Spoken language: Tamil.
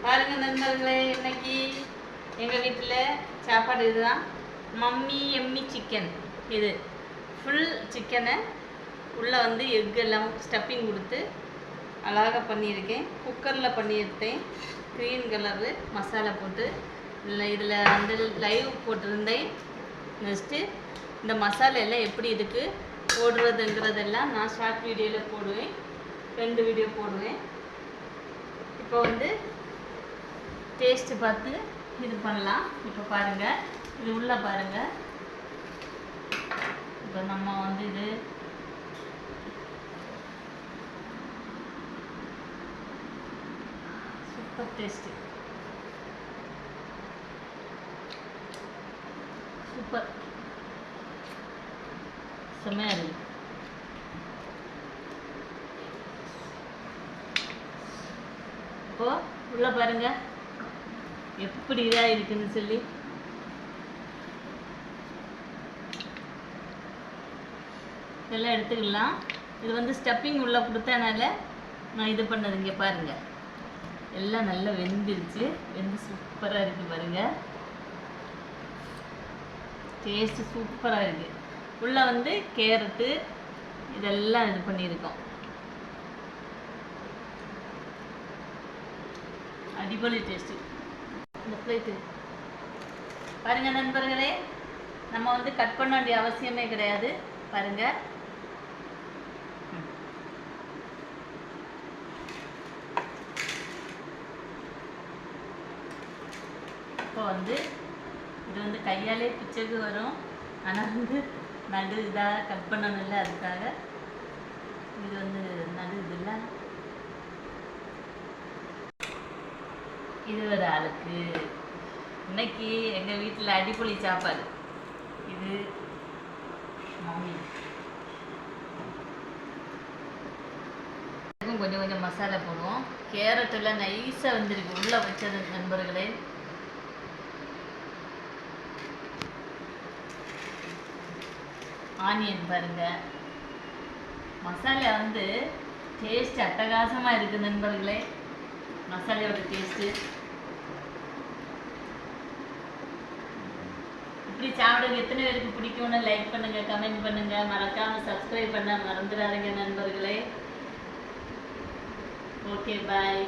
பாருங்க நண்பர்களே, இன்னைக்கு எங்கள் வீட்டில் சாப்பாடு இதுதான். Mummy yummy chicken. இது ஃபுல் சிக்கனை உள்ளே வந்து எக் எல்லாம் ஸ்டஃப்பிங் கொடுத்து அழகாக பண்ணியிருக்கேன். குக்கரில் பண்ணியிருந்தேன். க்ரீன் கலரு மசாலா போட்டு இதில் வந்து லைவ் போட்டிருந்தேன். நெக்ஸ்ட்டு இந்த மசாலா எல்லாம் எப்படி இதுக்கு போடுறதுங்கிறதெல்லாம் நான் ஷார்ட் வீடியோவில் போடுவேன். 2 வீடியோ போடுவேன். இப்போ வந்து டேஸ்ட்டு பார்த்து இது பண்ணலாம். இப்போ பாருங்கள், இது உள்ளே பாருங்கள். இப்போ நம்ம வந்து இது சூப்பர் டேஸ்ட்டு, சூப்பர் செம்மையாக இருக்குது. இப்போ உள்ளே பாருங்கள் எப்படி இதாக இருக்குன்னு சொல்லி. இதெல்லாம் எடுத்துக்கலாம். இது வந்து ஸ்டஃப்பிங் உள்ளே கொடுத்தனால நான் இது பண்ணது. இங்கே பாருங்கள், எல்லாம் நல்லா வெந்துருச்சு. வெந்து சூப்பராக இருக்குது பாருங்கள். டேஸ்ட்டு சூப்பராக இருக்குது. உள்ளே வந்து கேரட்டு இதெல்லாம் இது பண்ணியிருக்கோம். அடிப்பொலி டேஸ்ட்டு. இந்த பிளேட்டு பாருங்கள் நண்பர்களே, நம்ம வந்து கட் பண்ண வேண்டிய அவசியமே கிடையாது. பாருங்கள், இப்போ வந்து இது வந்து கையாலே பிச்சைக்கு வரும். ஆனால் வந்து நடு இதாக கட் பண்ணணும்ல, அதுக்காக இது வந்து நடு இதில் இது ஒரு ஆளுக்கு. இன்னைக்கு எங்கள் வீட்டில் அடிப்பொலி சாப்பாடு. இது மம்மி கொஞ்சம் கொஞ்சம் மசாலா போடுவோம். கேரட் எல்லாம் நைஸாக வந்துருக்கு உள்ளே வச்சது நண்பர்களே. ஆனியன் பாருங்கள். மசாலா வந்து டேஸ்ட் அட்டகாசமாக இருக்குது நண்பர்களே. மசாலையோட டேஸ்ட்டு இப்படி சாப்பிடுங்க. எத்தனை பேருக்கு பிடிக்கும்னு லைக் பண்ணுங்கள், கமெண்ட் பண்ணுங்கள். மறக்காமல் சப்ஸ்கிரைப் பண்ண மறந்துடாதீங்க நண்பர்களே. ஓகே, பாய்.